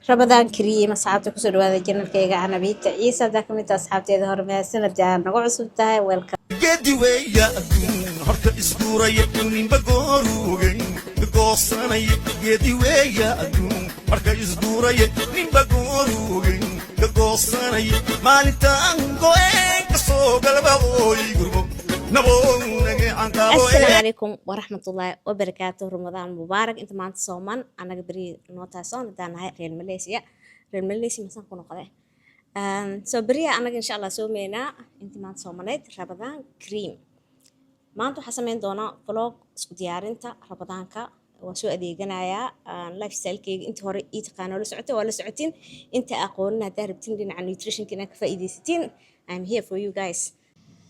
رمضان كريم أصحابتي كسر هذا جنة كيجا أنا بيت عيسى ذاك من أصحابتي هذا هرمي السنة جانا نقعد سبتها ويلكم جدي ويا أدون هرت إسطورة يكونين بجوروجين بقصنا جدي ويا أدون هرت إسطورة يكونين بجوروجين بقصنا مالي تانجو كسوق البابوي جروب نبون نجي عنك السلام عليكم ورحمة الله وبركاته رمضان مبارك أنت ما أنت صومان أنا قبري نوتا صون دانا هاي ريال ماليزيا مثلا كنا قذا سو بريا أنا إن شاء الله سومينا أنت ما أنت صومانيت رمضان كريم ما أنتو حسمين دونا فلوق اسكو ديارنتا رمضانكا وسو أديقنايا لايف ستايل كي أنت هوري إيتقانا ولا سعوتي ولا سعوتين أنت أقولنا داربتين لنا عن نيوتريشن كنا كفايدي ستين I'm here for you guys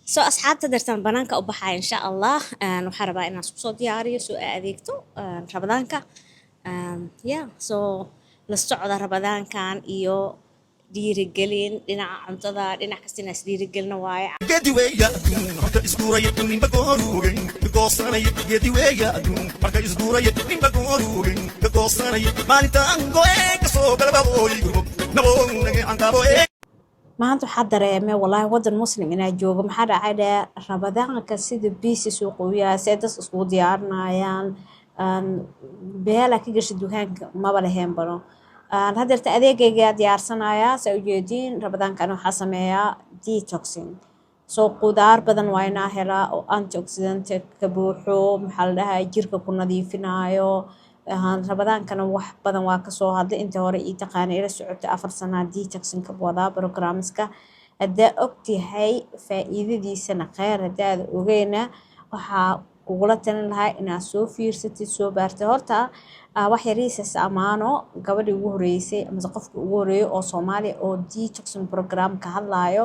سو أصحابتا درتان بنانكا وبحاي إن شاء الله وحربا إنا سو دياري سو أديكتو رمضانكا يا سو للصعودة رمضان كان إيو dhiirigelin dhinaca cuntada dhinac kasta inaas dhiirigelina waaye جدي ويا أدون هرت إسطورة يكونين بجوروجين بقصنا جدي ويا أدون هرت إسطورة يكونين بجوروجين بقصنا مالي تانجو كسوق البابوي جروب نبون نجي عنك maanta waxaa dareemay wallaahi wadan muslim inaa joogo maxaa dhacay rabadaanka sida biisi suuq u yahay see dad iskugu diyaarinayaan beela ka gashay dukaanka maba lahayn bano haddeerta adeegayga diyaarsanayaa saa ujeediin rabadaankan waxaa sameeyaa detoxing soo qudaar badan waa inaa helaa oo antioxidant ka buuxo maxaa la dhahaa jirka ku nadiifinayo rabadaankana wax badan waa kasoo hadlay inta hore ii taqaana ila socotay 4 sano detoxing-ka wadaa programska haddaa ogtahay faa'iidadiisana kheyr haddaad ogeyna waxaa kugula talin lahaa inaad soo fiirsatid soo baartay horta wax yariisas amaano gabadhii ugu horeysay ama qofkii ugu horeeyay oo Soomaali oo detoxing program ka hadlayo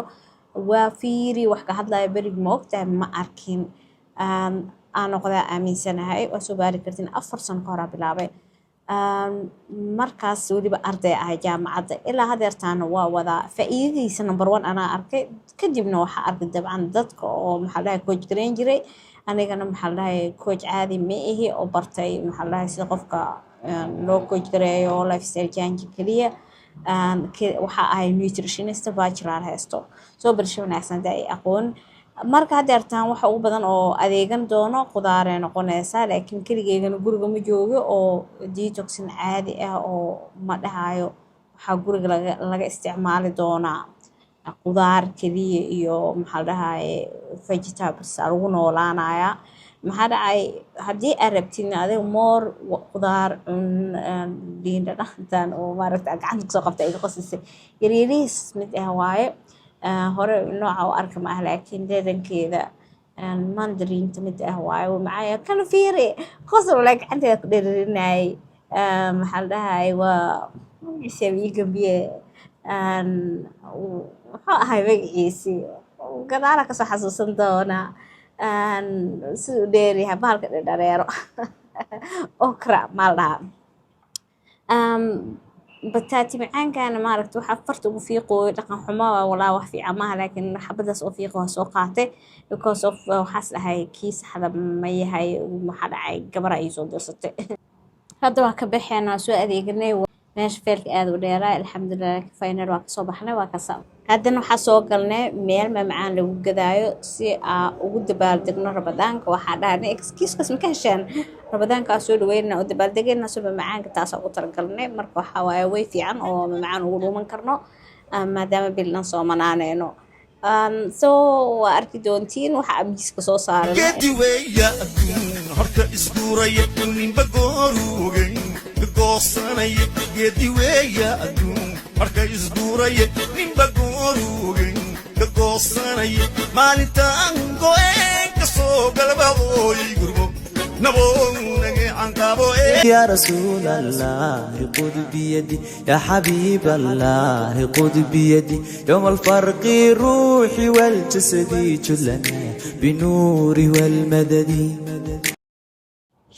waa fiiri wax ka hadlayo berig ma ogtahay ma arkin aan qodaa aaminsanahay waa soo baari kartin 4 sano ka hor bilaabay markaas waliba arday ah jaamacadda ilaa hadeertaana waa wada faa'iidadiisa number 1 ana arkay kadibna waxa arkay dabcan dadka oo maxaa lahayd coach gareyn jiray anigana maxaa lahayd coach caadi ma ahi oo bartay maxaa lahayd sida qofka loo coach gareeyo lifestyle change kaliya waxa ay nutritionist bachelor haysto soo barasho wanaagsan ay aqoon marka hadeertaan waxa ugu badan oo adeegan doono qudaaree noqonaysa laakiin kaligeegana guriga ma joogo oo detoxing caadi ah oo ma dhahayo waxa guriga laga isticmaali doonaa qudaar kaliya iyo maxaa dhahaye vegetables lagu noolaanaya maxaa dhacay haddii aad rabtid adiga moor qudaar dhiindha dhaqantan oo maaragta gacanta kusoo qabta iga qosisay yaryariis mid ah waaye hore nooca u arka maaha laakiin dhadhankeeda mandarinta mid ah waaye macaya kana fiiri qosol la gacanteeda ku dheerinayay maxaa la dhahay waa isabi gambiye wuxuu ahay magaciisi gadaala kasoo xasuusan doona siduu dheeryahay bahalka dhareero okra maal dhahaa bataati macaankana maaragta waxa farta ugu fiiqooy dhaqan xumo walaa wax fiican maaha laakiin xabadaas oo fiiqo soo qaatay because of waxaas dhahay kii saxda ma yahay waxa dhacay gabar ay soo dirsatay hadda waa ka baxeena soo adeegnay meesha feelka aad u dheeraa alxamdulillah final waa ka soo baxnay waa ka soo haddana waxaa soo galnay meel macaan lagu gadaayo si aan ugu dabaaldegno rabadaanka waxaa dhahnay excuse ma ka heshaan rabadaanka soo dhaweynaa oo dabaaldegayna soo macaanka taas ugu talagalnay marka waxa waaye way fiican oo macaan ugu dhuuman karno maadaama bilna soo manaanayno so waa arki doontiin waxa amjiska soo saaran جدي ويا أدون هرت إسطورة يكونين بجوروجين بقصنا جدي ويا أدون هرت إسطورة يكونين بجوروجين بقصنا مالي تانجو كسوق البابوي جروب نبون نجي عنك يا رسول الله خذ بيدي يا حبيب الله خذ بيدي يوم الفرق روحي والجسد كلنا بنور والمدد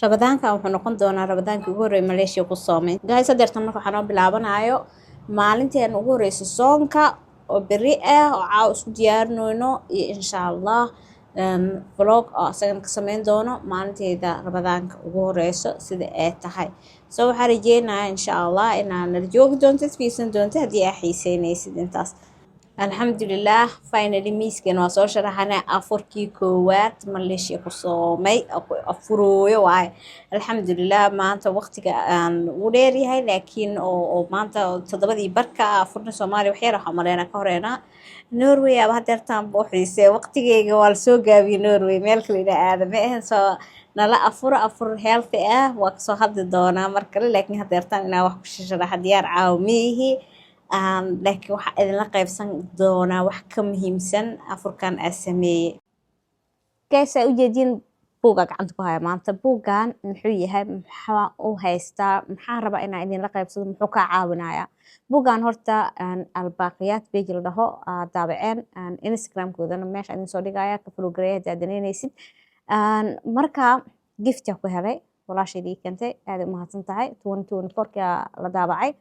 rabadaanka wuxuu noqon doonaa rabadaanka ugu horeeyay Malaysia ku soomay guys hadeertan marka waxaan bilaabanayo maalinteen ugu horeysa soonka oo beri ah oo caaw isku diyaarinayno iyo insha Allah vlog oo asagan ka sameyn doono maalinteeda rabadaanka ugu horeyso sida ay tahay soo waxaan rajeynayaa insha allah inaan nala joogi doonto fiirsan doonto haddii aa xiiseynaysid intaas. alxamdulilah finally miiskan waa soo sharaxanay afurkii koowaad maleeshiya ku soomay afurooyo waaye. alxamdulilah maanta waqtiga aan u dheeryahay laakiin oo maanta 7 barka afurna soomaaliya waxyar waxaa maleynaa ka horeena norway aba hadeertaan booxiise waqtigeyga waa lasoo gaabiyey norway meel kale ina aada ma ahan soo nala afur healthy ah waa kasoo hadli doonaa mar kale laakiin hadeertaan inaa wax ku sharaxa diyaar caawa miihi laakiin waxaa idinla qaybsan doonaa wax ka muhiimsan afurkan aa sameeyey. Guys aa ujeediin buugaa gacanta ku haya maanta. buuggan muxuu yahay, maxaa u haystaa, maxaa rabaa inaa idinla qaybsado, muxuu kaa caawinayaa. buuggan horta albaaqiyaat page la dhaho daabaceen instagramkoodana meesha idin soo dhigaya ka follow gareeya haddii aad danaynaysid. marka giftaa ku helay walaashaydii keentay aad u mahadsan tahay 2024 la daabacay.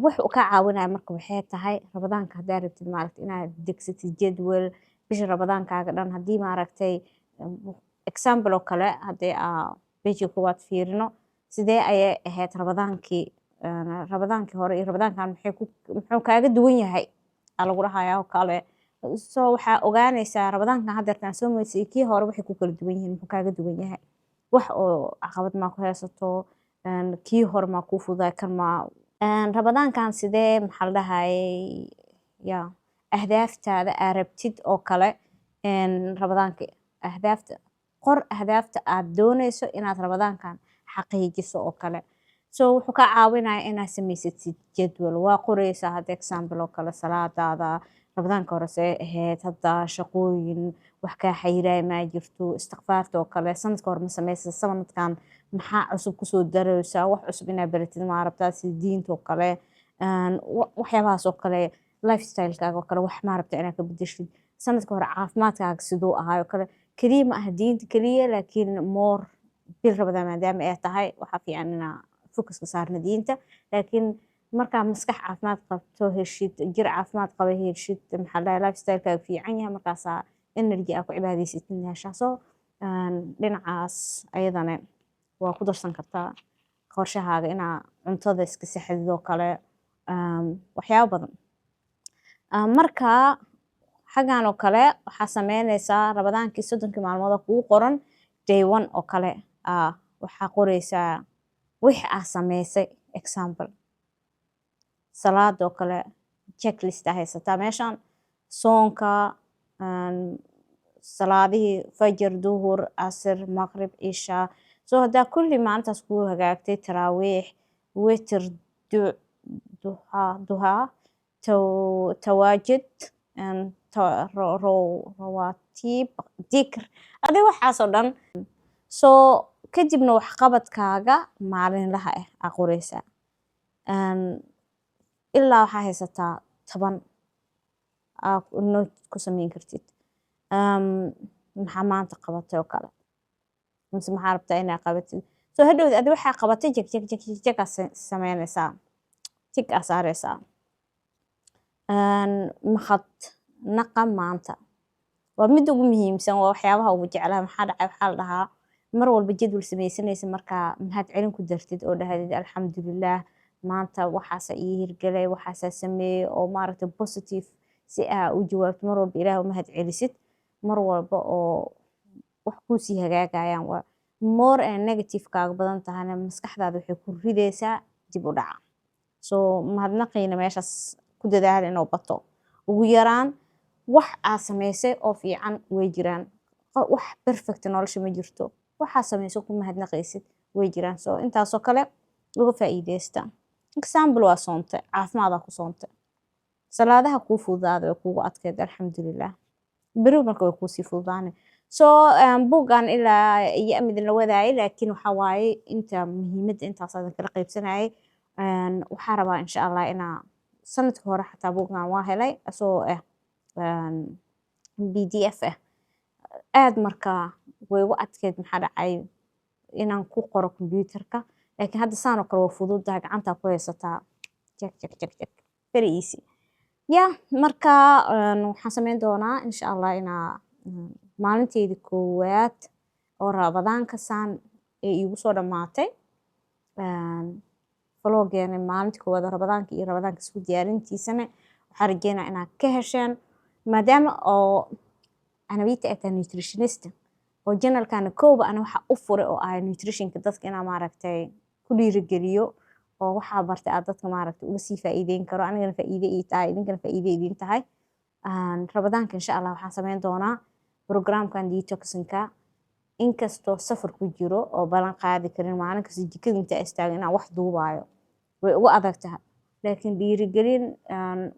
wuxuu kaa caawinaya marka waxay tahay rabadaanka haddaa rabtid maaragtay inaad degsatid jadwal bisha rabadaankaaga dhan haddii maaragtay example oo kale haddii page koowaad fiirino sidee ayay ahayd rabadaankii hore iyo rabadaankan muxuu kaaga duwan yahay aa lagu dhahayaa oo kale. so waxaa ogaanaysaa rabadaankan haddeertaan soo maysay kii hore waxay ku kala duwan yihiin, muxuu kaaga duwan yahay, wax oo caqabad maa ku haysato, kii hore maa kuu fududaay kan maa rabadaankan sidee maxaa la dhahayay ahdaaftaada aa rabtid oo kale. rabadaanka qor ahdaafta aad doonayso inaad rabadaankan xaqiijiso oo kale. so wuxuu kaa caawinaya inaad samaysatid jadwal, waa qoreysaa hadda example oo kale salaadaada rabadaanka hore see ahayd, hadda shaqooyin wax kaa xayiraaya maa jirto, istiqfaarta oo kale sanadka hore ma samaysa, sanadkan maxaa cusub kusoo daraysaa, wax cusub inaad baratid ma rabtaa sida diinta oo kale, waxyaabahaas oo kale, lifestylekaaga oo kale wax ma rabtaa inaad ka bedeshid, sanadka hore caafimaadkaaga siduu ahaay oo kale. keliya ma aha diinta keliya laakiin more bil rabadaan maadaama ay tahay waxaa fiican inaa focuska saarna diinta, laakiin markaa maskax caafimaad qabto heshid, jir caafimaad qaba heshid, maxaa dhahay lifestylekaaga fiican yahay, markaasaa energy aa ku cibaadaysatid heshaa. so dhinacaas ayadana waa ku darsan kartaa qorshahaaga inaa cuntada iska saxdid oo kale, waxyaabo badan. marka xaggan oo kale waxaa sameynaysaa rabadaankii 30 maalmood kugu qoran day 1 oo kale waxaa qoreysaa wixii aa sameysay. example salaada oo kale checklist aa haysataa meeshan, soonka, salaadihii fajr, duhur, casr, maqrib, isha. so haddaa kulli maalintaas kuu hagaagtay taraawiix, witr, duhaa, tawaajud, rawaatiib, dikr, adiga waxaasoo dhan. so kadibna waxqabadkaaga maalinlaha aa qoreysaa. ilaa waxaa haysataa 10 note ku sameyn kartid. maxaa maanta qabatay oo kale, mise maxaa rabtaa inaa qabatid. so hadhowd adi waxaa qabatay jeg aa sameynaysaa, tig aa saareysaa. mahad naqa maanta waa mid ugu muhiimsan, waa waxyaabaha ugu jeclaha. maxaa dhacay waxaa la dhahaa mar walba jadwal sameysanaysa markaa mahad celin ku dartid oo dhahdid alxamdulilah maanta waxaasa ii hirgelay, waxaasaa sameeyey oo maaragtay positive si aa u jawaabto mar walba ilaah u mahad celisid. mar walba oo wax kuusii hagaagayaan waa more negativekaaga badan tahana maskaxdaada waxay ku ridaysaa dib u dhaca. so mahadnaqiina meeshaas ku dadaala inuu bato. ugu yaraan wax aa sameysay oo fiican way jiraan, wax perfect nolosha ma jirto, waxaa sameyso ku mahadnaqaysid way jiraan. so intaasoo kale uga faa'iideysta. example waa soonte, caafimaad aa ku soonte, salaadaha kuu fududaada way kuugu adkeed alxamdulilah, beri marka way kuusii fududaane. so buuggan ilaa iyo amidin la wadaayay laakiin waxaa waaye inta muhiimadda intaas aan kala qaybsanayay. waxaa rabaa insha allah inaa sanadka hore xataa buuggan waa helay asoo pdf aad markaa way ugu adkeed maxaa dhacay inaan ku qoro computerka, laakiin hadda saanoo kale waa fududahay, gacantaa ku haysataa jag very easy. marka waxaan sameyn doonaa insha allah inaa maalinteydii koowaad oo rabadaanka saan ee iigu soo dhammaatay vloggeena maalintii koowaad Ramadaanka iyo Ramadaanka isku diyaarintiisana waxaan rajeynaa inaad ka hesheen maadaama oo anawita ay tahay nutritionist oo channelkana kooba ana waxa u furay oo ah nutritionka dadka inaa maaragtay ku dhiirigeliyo oo waxa bartay aad dadka maaragtay uga sii faa'iideyn karo anigana faa'iido ii tahay idinkana faa'iido idin tahay Ramadaanka insha Allah waxaan sameyn doonaa programkan detoxinka inkastoo safar ku jiro oo balan qaadi karin maalin kasta jikada inta istaago inaan wax duubayo way ugu adag tahay laakiin dhiirigelin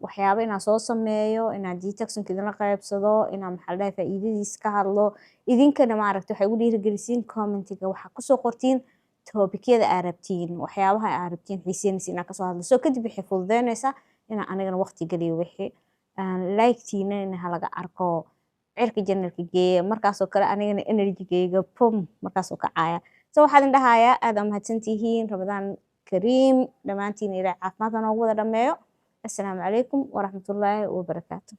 waxyaabo inaan soo sameeyo inaan detoxinka idinla qaybsado inaan maxaa la dhahay faa'iidadiisa ka hadlo idinkana maaragtay waxay ugu dhiirigelisiin commentiga waxaa kusoo qortiin topicyada aad rabtiin waxyaabaha aad rabtiin xiiseynaysa inaan kasoo hadlo soo kadib waxay fududeynaysaa inaan anigana waqti geliyo wixii like-tiina in halaga arko cirka channelka geeya markaasoo kale anigana energy-gayga pum markaasoo kacaya so waxaan dhahayaa aad mahadsantihiin Ramadaan kariim dhamaantiin ilaa caafimaad noogu wada dhameeyo assalaamu calaykum waraxmatullaahi wabarakaatuh